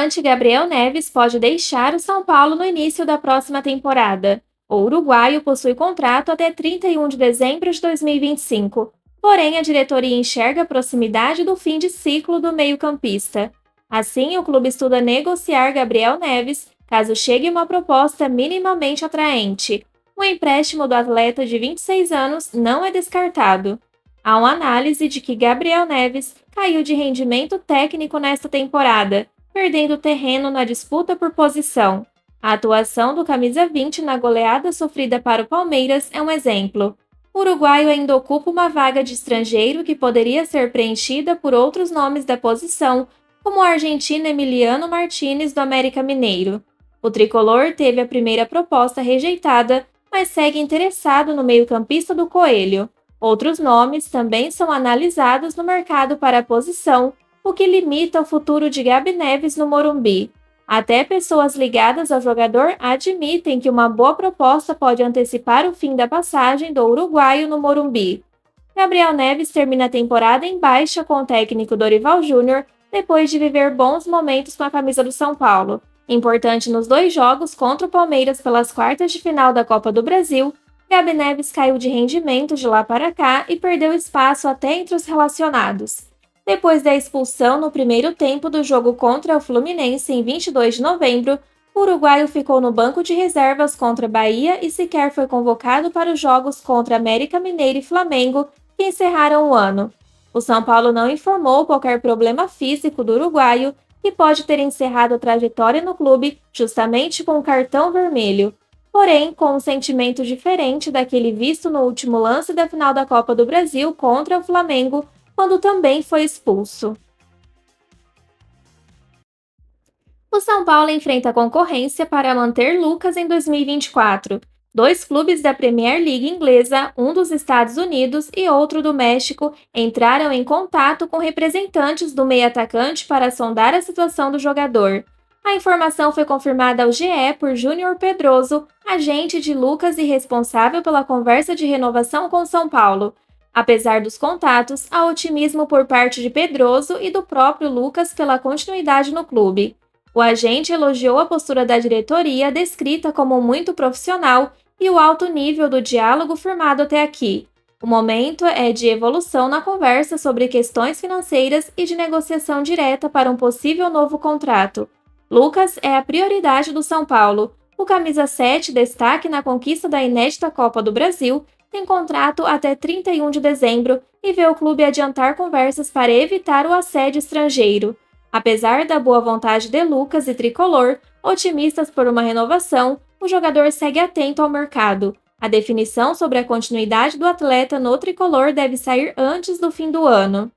volante Gabriel Neves pode deixar o São Paulo no início da próxima temporada. O uruguaio possui contrato até 31 de dezembro de 2025, porém a diretoria enxerga a proximidade do fim de ciclo do meio-campista. Assim, o clube estuda negociar Gabriel Neves caso chegue uma proposta minimamente atraente. O empréstimo do atleta de 26 anos não é descartado. Há uma análise de que Gabriel Neves caiu de rendimento técnico nesta temporada, perdendo terreno na disputa por posição. A atuação do camisa 20 na goleada sofrida para o Palmeiras é um exemplo. O uruguaio ainda ocupa uma vaga de estrangeiro que poderia ser preenchida por outros nomes da posição, como o argentino Emiliano Martínez do América Mineiro. O tricolor teve a primeira proposta rejeitada, mas segue interessado no meio-campista do Coelho. Outros nomes também são analisados no mercado para a posição, o que limita o futuro de Gabi Neves no Morumbi. Até pessoas ligadas ao jogador admitem que uma boa proposta pode antecipar o fim da passagem do uruguaio no Morumbi. Gabriel Neves termina a temporada em baixa com o técnico Dorival Júnior, depois de viver bons momentos com a camisa do São Paulo. Importante nos 2 jogos contra o Palmeiras pelas quartas de final da Copa do Brasil, Gabi Neves caiu de rendimento de lá para cá e perdeu espaço até entre os relacionados. Depois da expulsão no primeiro tempo do jogo contra o Fluminense em 22 de novembro, o uruguaio ficou no banco de reservas contra Bahia e sequer foi convocado para os jogos contra América Mineiro e Flamengo, que encerraram o ano. O São Paulo não informou qualquer problema físico do uruguaio e pode ter encerrado a trajetória no clube justamente com um cartão vermelho, porém com um sentimento diferente daquele visto no último lance da final da Copa do Brasil contra o Flamengo, quando também foi expulso. O São Paulo enfrenta concorrência para manter Lucas em 2024. 2 clubes da Premier League inglesa, um dos Estados Unidos e outro do México, entraram em contato com representantes do meio-atacante para sondar a situação do jogador. A informação foi confirmada ao GE por Júnior Pedroso, agente de Lucas e responsável pela conversa de renovação com São Paulo. Apesar dos contatos, há otimismo por parte de Pedroso e do próprio Lucas pela continuidade no clube. O agente elogiou a postura da diretoria, descrita como muito profissional, e o alto nível do diálogo firmado até aqui. O momento é de evolução na conversa sobre questões financeiras e de negociação direta para um possível novo contrato. Lucas é a prioridade do São Paulo. O camisa 7, destaque na conquista da inédita Copa do Brasil, tem contrato até 31 de dezembro e vê o clube adiantar conversas para evitar o assédio estrangeiro. Apesar da boa vontade de Lucas e Tricolor, otimistas por uma renovação, o jogador segue atento ao mercado. A definição sobre a continuidade do atleta no Tricolor deve sair antes do fim do ano.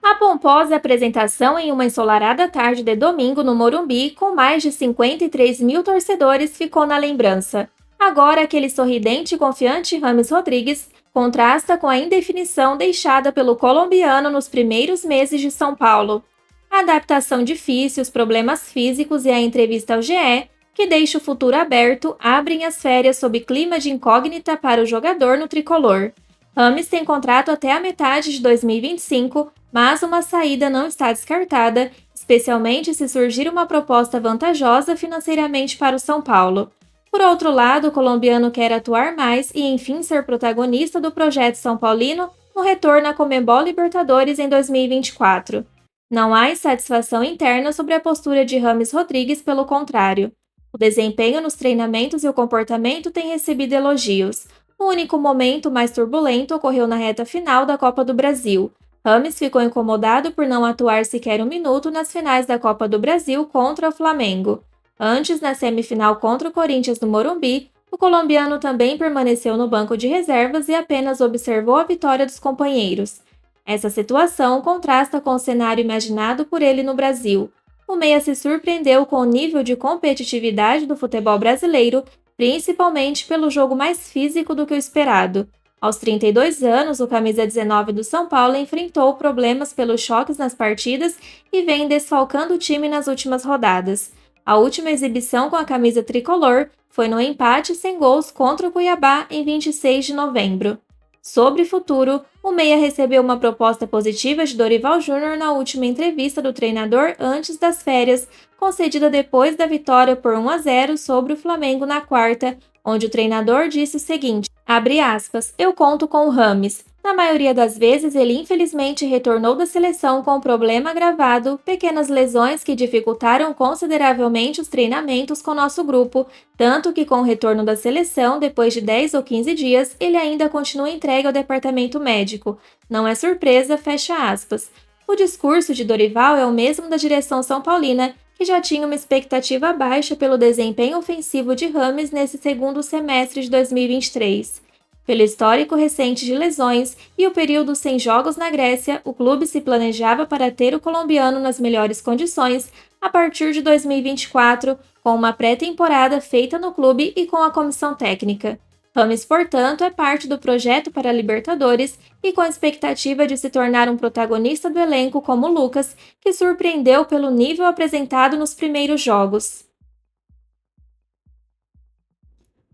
A pomposa apresentação em uma ensolarada tarde de domingo no Morumbi, com mais de 53 mil torcedores, ficou na lembrança. Agora, aquele sorridente e confiante Rames Rodrigues contrasta com a indefinição deixada pelo colombiano nos primeiros meses de São Paulo. A adaptação difícil, os problemas físicos e a entrevista ao GE, que deixa o futuro aberto, abrem as férias sob clima de incógnita para o jogador no tricolor. Rames tem contrato até a metade de 2025, mas uma saída não está descartada, especialmente se surgir uma proposta vantajosa financeiramente para o São Paulo. Por outro lado, o colombiano quer atuar mais e, enfim, ser protagonista do projeto São Paulino no retorno à Conmebol Libertadores em 2024. Não há insatisfação interna sobre a postura de Rames Rodrigues, pelo contrário. O desempenho nos treinamentos e o comportamento têm recebido elogios. O único momento mais turbulento ocorreu na reta final da Copa do Brasil. Rames ficou incomodado por não atuar sequer um minuto nas finais da Copa do Brasil contra o Flamengo. Antes, na semifinal contra o Corinthians no Morumbi, o colombiano também permaneceu no banco de reservas e apenas observou a vitória dos companheiros. Essa situação contrasta com o cenário imaginado por ele no Brasil. O meia se surpreendeu com o nível de competitividade do futebol brasileiro, principalmente pelo jogo mais físico do que o esperado. Aos 32 anos, o camisa 19 do São Paulo enfrentou problemas pelos choques nas partidas e vem desfalcando o time nas últimas rodadas. A última exibição com a camisa tricolor foi no empate sem gols contra o Cuiabá em 26 de novembro. Sobre futuro, O Meia recebeu uma proposta positiva de Dorival Júnior na última entrevista do treinador antes das férias, concedida depois da vitória por 1-0 sobre o Flamengo na quarta, onde o treinador disse o seguinte, abre aspas, eu conto com o Rames. Na maioria das vezes, ele infelizmente retornou da seleção com um problema agravado, pequenas lesões que dificultaram consideravelmente os treinamentos com nosso grupo, tanto que com o retorno da seleção, depois de 10 ou 15 dias, ele ainda continua entregue ao departamento médico. Não é surpresa, fecha aspas. O discurso de Dorival é o mesmo da direção são paulina, que já tinha uma expectativa baixa pelo desempenho ofensivo de Rames nesse segundo semestre de 2023. Pelo histórico recente de lesões e o período sem jogos na Grécia, o clube se planejava para ter o colombiano nas melhores condições a partir de 2024, com uma pré-temporada feita no clube e com a comissão técnica. Rames, portanto, é parte do projeto para a Libertadores e com a expectativa de se tornar um protagonista do elenco como Lucas, que surpreendeu pelo nível apresentado nos primeiros jogos.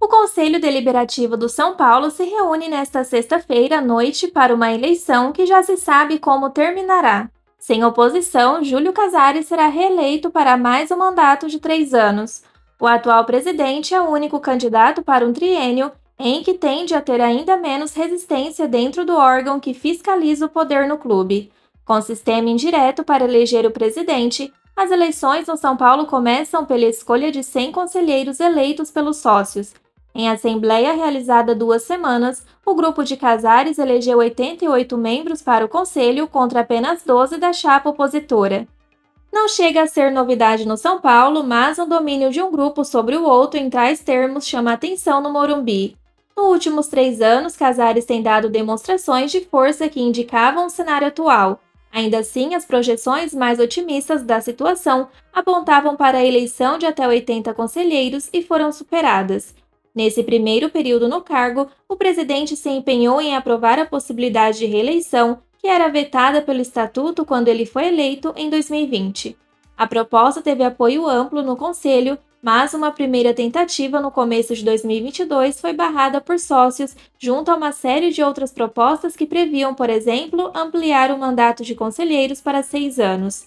O Conselho Deliberativo do São Paulo se reúne nesta sexta-feira à noite para uma eleição que já se sabe como terminará. Sem oposição, Júlio Casares será reeleito para mais um mandato de 3 anos. O atual presidente é o único candidato para um triênio em que tende a ter ainda menos resistência dentro do órgão que fiscaliza o poder no clube. Com sistema indireto para eleger o presidente, as eleições no São Paulo começam pela escolha de 100 conselheiros eleitos pelos sócios. Em assembleia realizada 2 semanas, o grupo de Casares elegeu 88 membros para o conselho contra apenas 12 da chapa opositora. Não chega a ser novidade no São Paulo, mas o domínio de um grupo sobre o outro em tais termos chama atenção no Morumbi. Nos últimos 3 anos, Casares tem dado demonstrações de força que indicavam o cenário atual. Ainda assim, as projeções mais otimistas da situação apontavam para a eleição de até 80 conselheiros e foram superadas. Nesse primeiro período no cargo, o presidente se empenhou em aprovar a possibilidade de reeleição, que era vetada pelo Estatuto quando ele foi eleito em 2020. A proposta teve apoio amplo no Conselho, mas uma primeira tentativa no começo de 2022 foi barrada por sócios, junto a uma série de outras propostas que previam, por exemplo, ampliar o mandato de conselheiros para 6 anos.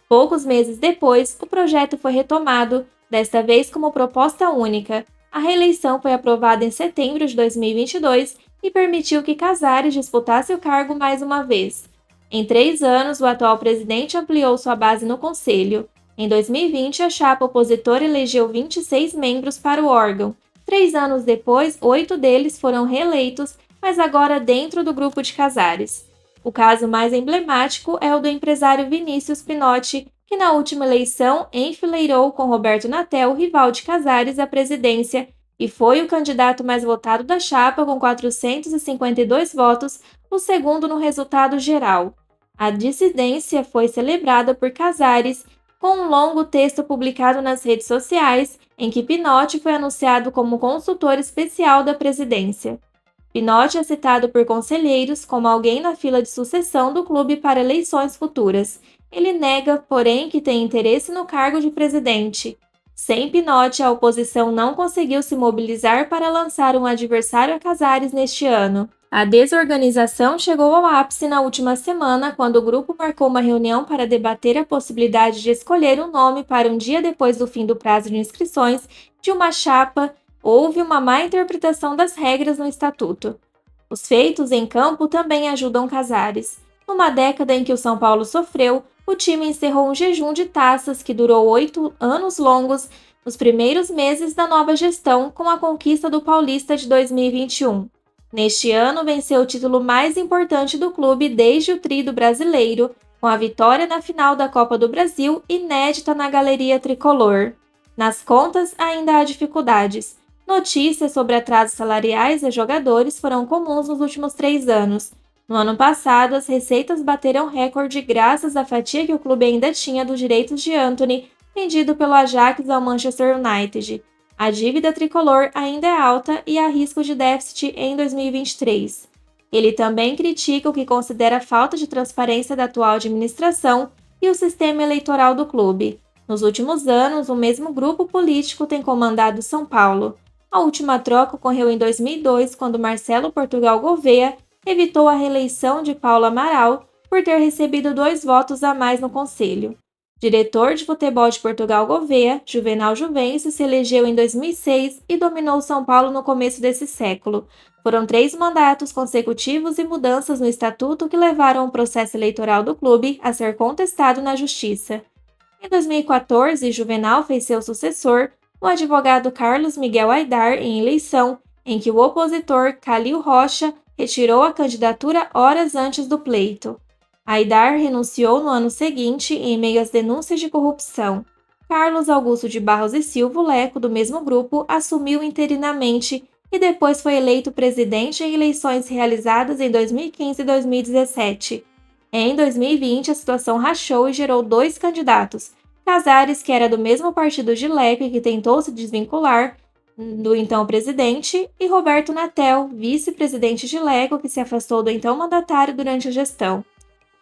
Poucos meses depois, o projeto foi retomado, desta vez como proposta única. A reeleição foi aprovada em setembro de 2022 e permitiu que Casares disputasse o cargo mais uma vez. Em 3 anos, o atual presidente ampliou sua base no Conselho. Em 2020, a chapa opositora elegeu 26 membros para o órgão. 3 anos depois, 8 deles foram reeleitos, mas agora dentro do grupo de Casares. O caso mais emblemático é o do empresário Vinícius Pinotti, que na última eleição enfileirou com Roberto Natel, rival de Casares, à presidência, e foi o candidato mais votado da chapa com 452 votos, o segundo no resultado geral. A dissidência foi celebrada por Casares, com um longo texto publicado nas redes sociais, em que Pinotti foi anunciado como consultor especial da presidência. Pinotti é citado por conselheiros como alguém na fila de sucessão do clube para eleições futuras. Ele nega, porém, que tem interesse no cargo de presidente. Sem Pinotti, a oposição não conseguiu se mobilizar para lançar um adversário a Casares neste ano. A desorganização chegou ao ápice na última semana, quando o grupo marcou uma reunião para debater a possibilidade de escolher um nome para um dia depois do fim do prazo de inscrições de uma chapa. Houve uma má interpretação das regras no estatuto. Os feitos em campo também ajudam Casares. Numa década em que o São Paulo sofreu, o time encerrou um jejum de taças que durou 8 anos longos nos primeiros meses da nova gestão, com a conquista do Paulista de 2021. Neste ano, venceu o título mais importante do clube desde o Tríduo brasileiro, com a vitória na final da Copa do Brasil, inédita na galeria tricolor. Nas contas, ainda há dificuldades. Notícias sobre atrasos salariais a jogadores foram comuns nos últimos 3 anos. No ano passado, as receitas bateram recorde graças à fatia que o clube ainda tinha dos direitos de Antony, vendido pelo Ajax ao Manchester United. A dívida tricolor ainda é alta e há risco de déficit em 2023. Ele também critica o que considera a falta de transparência da atual administração e o sistema eleitoral do clube. Nos últimos anos, o mesmo grupo político tem comandado São Paulo. A última troca ocorreu em 2002, quando Marcelo Portugal Gouveia evitou a reeleição de Paulo Amaral por ter recebido 2 votos a mais no conselho. Diretor de futebol de Portugal Gouveia, Juvenal Juvencio se elegeu em 2006 e dominou São Paulo no começo desse século. Foram 3 mandatos consecutivos e mudanças no estatuto que levaram o processo eleitoral do clube a ser contestado na justiça. Em 2014, Juvenal fez seu sucessor, o advogado Carlos Miguel Aidar, em eleição, em que o opositor Calil Rocha retirou a candidatura horas antes do pleito. Aidar renunciou no ano seguinte em meio às denúncias de corrupção. Carlos Augusto de Barros e Silva Leco, do mesmo grupo, assumiu interinamente e depois foi eleito presidente em eleições realizadas em 2015 e 2017. Em 2020, a situação rachou e gerou 2 candidatos. Casares, que era do mesmo partido de Leco e que tentou se desvincular do então presidente, e Roberto Natel, vice-presidente de Leco, que se afastou do então mandatário durante a gestão.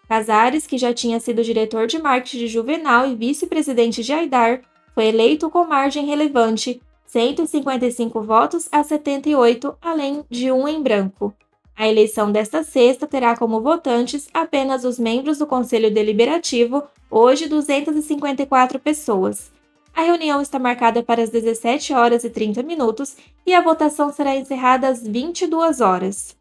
Casares, que já tinha sido diretor de marketing de Juvenal e vice-presidente de Aidar, foi eleito com margem relevante, 155 votos a 78, além de um em branco. A eleição desta sexta terá como votantes apenas os membros do Conselho Deliberativo, hoje 254 pessoas. A reunião está marcada para as 17 horas e 30 minutos e a votação será encerrada às 22 horas.